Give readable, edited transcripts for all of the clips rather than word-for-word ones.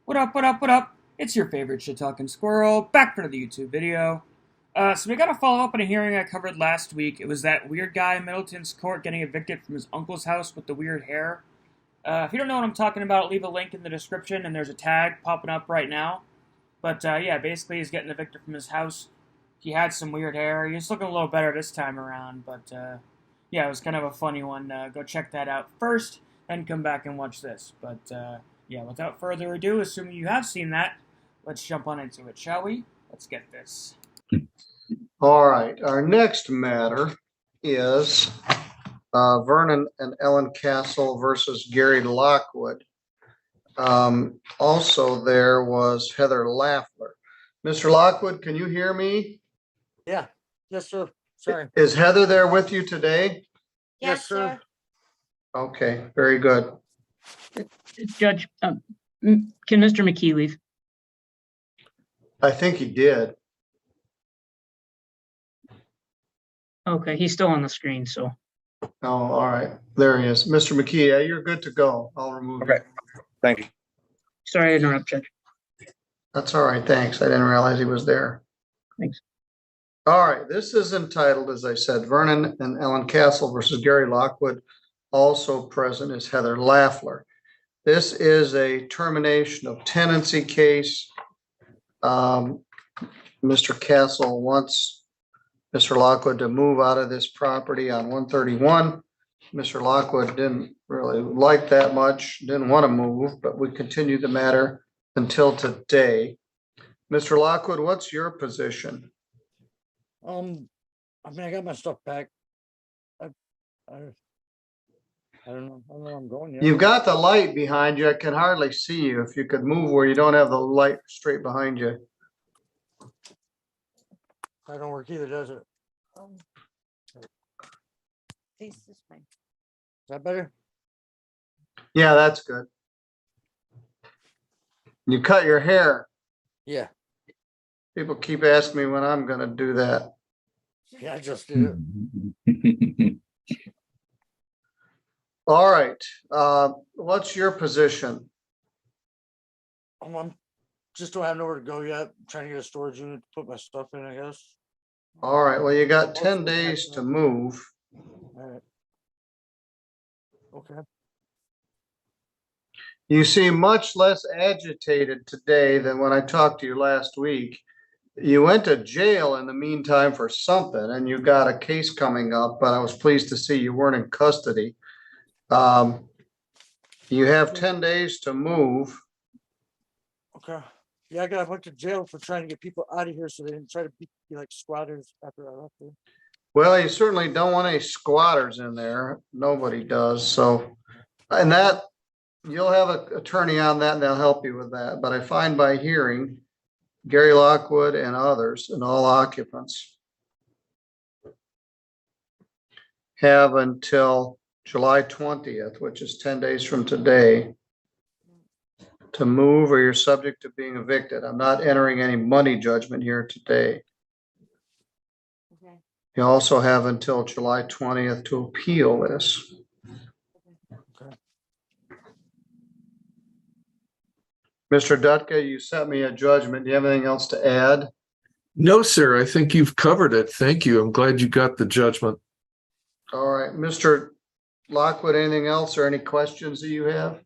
What up, what up, what up? It's your favorite shit-talking squirrel, back for another YouTube video. So we got to follow up on a hearing I covered last week. It was that weird guy in Middleton's court getting evicted from his uncle's house with the weird hair. If you don't know what I'm talking about, leave a link in the description, and there's a tag popping up right now. But yeah, basically he's getting evicted from his house. He had some weird hair. He's looking a little better this time around, but yeah, it was kind of a funny one. Go check that out first, and come back and watch this. But yeah, without further ado, assuming you have seen that, let's jump on into it, shall we? Let's get this. All right, our next matter is Vernon and Ellen Castle versus Gary Lockwood. Also, there was Heather Laffler. Mr. Lockwood, can you hear me? Yeah. Yes, sir. Sorry. Is Heather there with you today? Yes, sir. Okay, very good. Judge, can Mr. McKee leave? I think he did. Okay, he's still on the screen, so. Oh, all right. There he is. Mr. McKee, yeah, you're good to go. I'll remove you. Okay, thank you. Sorry to interrupt, Judge. That's all right. Thanks. I didn't realize he was there. Thanks. All right. This is entitled, as I said, Vernon and Ellen Castle versus Gary Lockwood. Also present is Heather Laffler. This is a termination of tenancy case. Mr. Castle wants Mr. Lockwood to move out of this property on 131. Mr. Lockwood didn't really like that much, didn't want to move, but we continue the matter until today. Mr. Lockwood, what's your position? I mean, I got my stuff back. I don't know. I don't know where I'm going yet. You've got the light behind you. I can hardly see you. If you could move where you don't have the light straight behind you. That don't work either, does it? Face this way. Is that better? Yeah, that's good. You cut your hair. Yeah. People keep asking me when I'm going to do that. Yeah, I just did it. All right. What's your position? I'm just don't have nowhere to go yet. I'm trying to get a storage unit to put my stuff in, I guess. All right. Well, you got 10 days to move. All right. Okay. You seem much less agitated today than when I talked to you last week. You went to jail in the meantime for something, and you got a case coming up, but I was pleased to see you weren't in custody. You have 10 days to move. Okay. Yeah, I went to jail for trying to get people out of here so they didn't try to be like squatters after I left there. Well, you certainly don't want any squatters in there. Nobody does. So, and that you'll have an attorney on that and they'll help you with that. But I find by hearing Gary Lockwood and others and all occupants have until July 20th, which is 10 days from today, to move or you're subject to being evicted. I'm not entering any money judgment here today. Okay. You also have until July 20th to appeal this. Okay. Mr. Dutka, you sent me a judgment. Do you have anything else to add? No, sir. I think you've covered it. Thank you. I'm glad you got the judgment. All right, Mr. Lockwood, anything else or any questions that you have?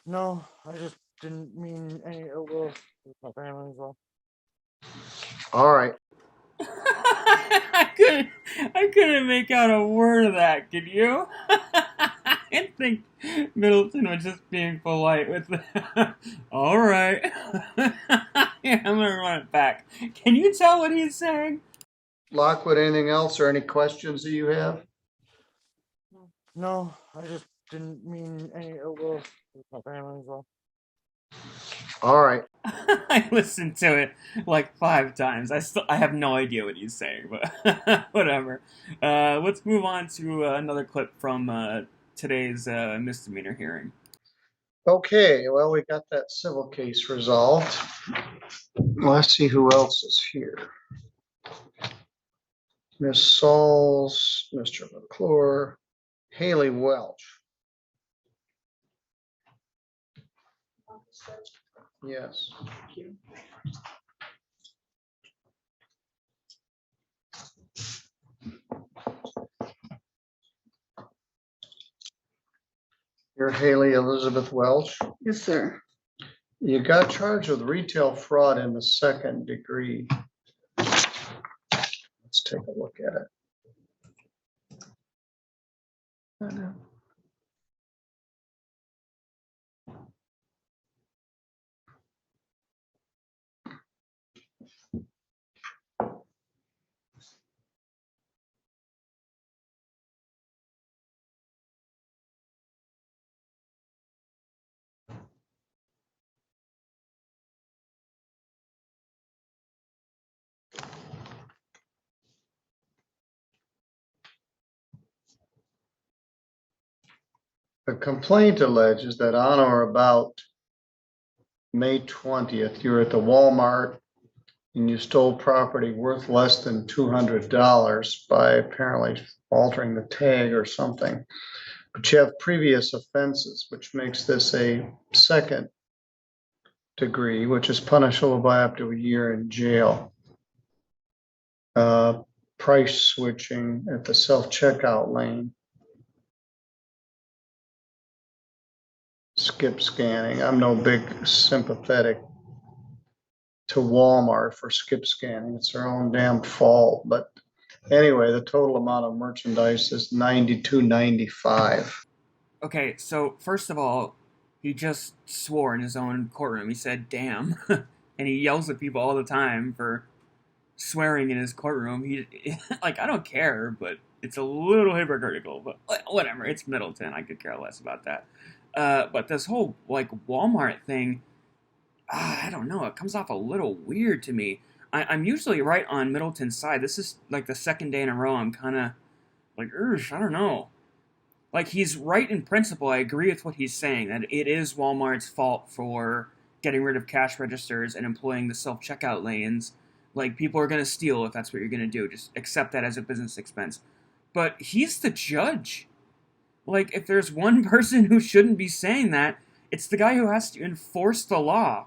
No, I just didn't mean any ill will with my family as well. All right. I couldn't make out a word of that, could you? I think Middleton was just being polite with the, all right. Yeah, I'm gonna run it back. Can you tell what he's saying? Lockwood, anything else or any questions that you have? No, I just didn't mean any ill will with my family as well. All right. I listened to it like 5 times. I have no idea what he's saying, but whatever. Let's move on to another clip from today's misdemeanor hearing. Okay, well, we got that civil case resolved. Let's see who else is here. Miss Sauls, Mr. McClure, Haley Welch. Yes. You're Haley Elizabeth Welch. Yes, sir. You got charged with retail fraud in the second degree. Let's take a look at it. The complaint alleges that on or about May 20th, you were at the Walmart and you stole property worth less than $200 by apparently altering the tag or something. But you have previous offenses, which makes this a second degree, which is punishable by up to a year in jail. Price switching at the self-checkout lane. Skip scanning. I'm no big sympathetic to Walmart for skip scanning. It's their own damn fault. But anyway, the total amount of merchandise is $92.95. Okay, so first of all, he just swore in his own courtroom. He said, damn. And he yells at people all the time for swearing in his courtroom. He like, I don't care, but it's a little hypocritical. But whatever, it's Middleton. I could care less about that. But this whole like Walmart thing, I don't know. It comes off a little weird to me. I'm usually right on Middleton's side. This is like the second day in a row I'm kind of like, I don't know. Like, he's right in principle. I agree with what he's saying, that it is Walmart's fault for getting rid of cash registers and employing the self-checkout lanes. Like, people are going to steal if that's what you're going to do. Just accept that as a business expense. But he's the judge. Like, if there's one person who shouldn't be saying that, it's the guy who has to enforce the law.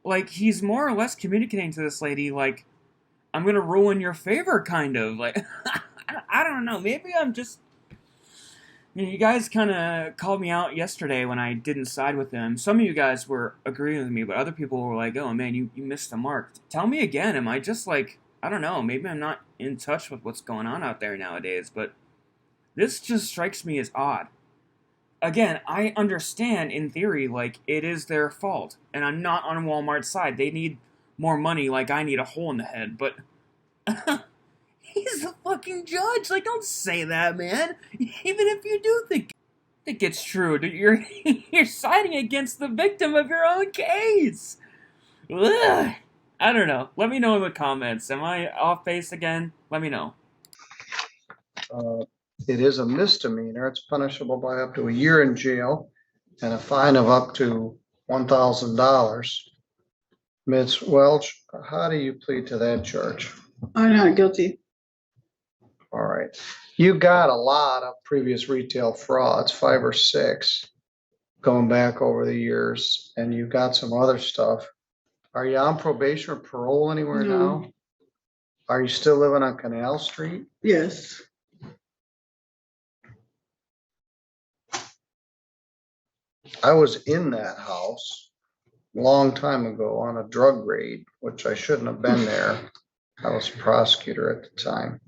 Like, he's more or less communicating to this lady, like, I'm going to rule in your favor, kind of. Like, I don't know. Maybe I'm just... You guys kind of called me out yesterday when I didn't side with them. Some of you guys were agreeing with me, but other people were like, oh man, you missed the mark. Tell me again, am I just like, I don't know, maybe I'm not in touch with what's going on out there nowadays, but this just strikes me as odd. Again, I understand in theory, like, it is their fault, and I'm not on Walmart's side. They need more money like I need a hole in the head, but... He's the fucking judge. Like, don't say that, man. Even if you do think it's true, you're siding against the victim of your own case. Ugh. I don't know. Let me know in the comments. Am I off base again? Let me know. It is a misdemeanor. It's punishable by up to a year in jail and a fine of up to $1,000. Ms. Welch, how do you plead to that charge? I'm not guilty. All right. You got a lot of previous retail frauds, 5 or 6, going back over the years, and you got some other stuff. Are you on probation or parole anywhere No. now? Are you still living on Canal Street? Yes. I was in that house a long time ago on a drug raid, which I shouldn't have been there. I was a prosecutor at the time.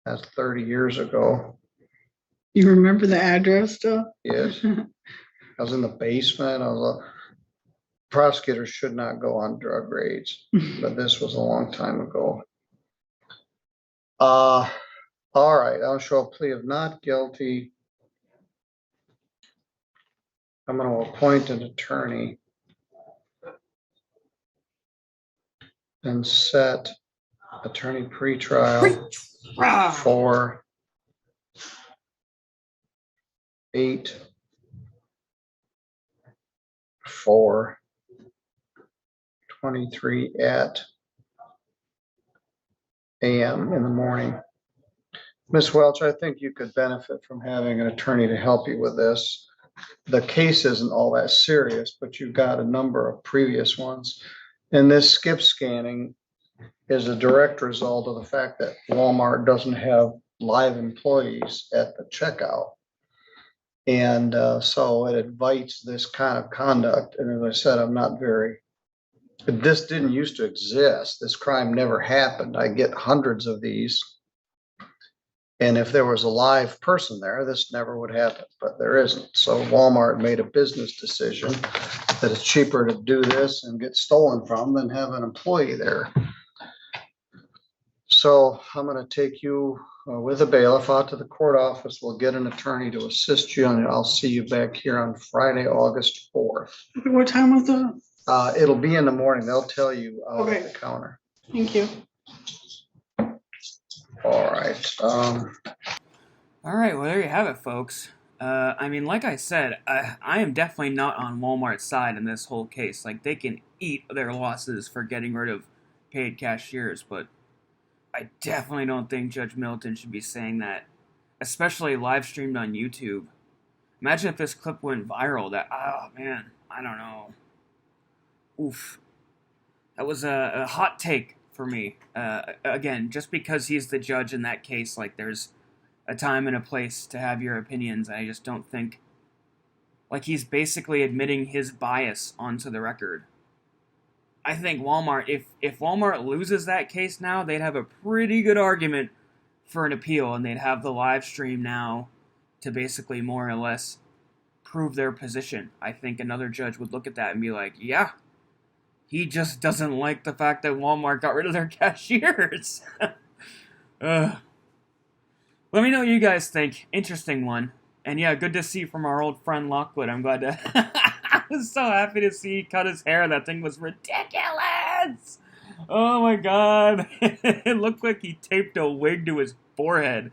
That's 30 years ago. You remember the address still? Yes. I was in the basement. Prosecutors should not go on drug raids, but this was a long time ago. All right, I'll show a plea of not guilty. I'm going to appoint an attorney and set attorney pretrial for 8/4/23 at a.m. in the morning. Ms. Welch, I think you could benefit from having an attorney to help you with this. the case isn't all that serious, but you've got a number of previous ones. And this skip scanning is a direct result of the fact that Walmart doesn't have live employees at the checkout. And so it invites this kind of conduct. And as I said, this didn't used to exist. This crime never happened. I get hundreds of these. And if there was a live person there, this never would happen, but there isn't. So Walmart made a business decision that it's cheaper to do this and get stolen from than have an employee there. So I'm going to take you with a bailiff out to the court office. We'll get an attorney to assist you, and I'll see you back here on Friday, August 4th. What time was it? It'll be in the morning. They'll tell you out Okay. at the counter. Thank you. All right. All right, well, there you have it, folks. I mean, like I said, I am definitely not on Walmart's side in this whole case. Like, they can eat their losses for getting rid of paid cashiers, but I definitely don't think Judge Middleton should be saying that, especially live streamed on YouTube. Imagine if this clip went viral. Oh man, I don't know. Oof. That was a hot take for me. Again, just because he's the judge in that case, like, there's a time and a place to have your opinions. I just don't think, like, he's basically admitting his bias onto the record. I think Walmart, if Walmart loses that case now, they'd have a pretty good argument for an appeal, and they'd have the live stream now to basically more or less prove their position. I think another judge would look at that and be like, yeah, he just doesn't like the fact that Walmart got rid of their cashiers. Let me know what you guys think. Interesting one. And yeah, good to see from our old friend Lockwood. I'm glad to... I was so happy to see he cut his hair. That thing was ridiculous! Oh my god. It looked like he taped a wig to his forehead.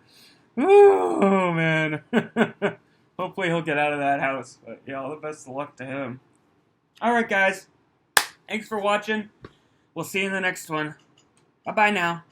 Oh, man. Hopefully he'll get out of that house. But yeah, all the best of luck to him. Alright, guys. Thanks for watching. We'll see you in the next one. Bye-bye now.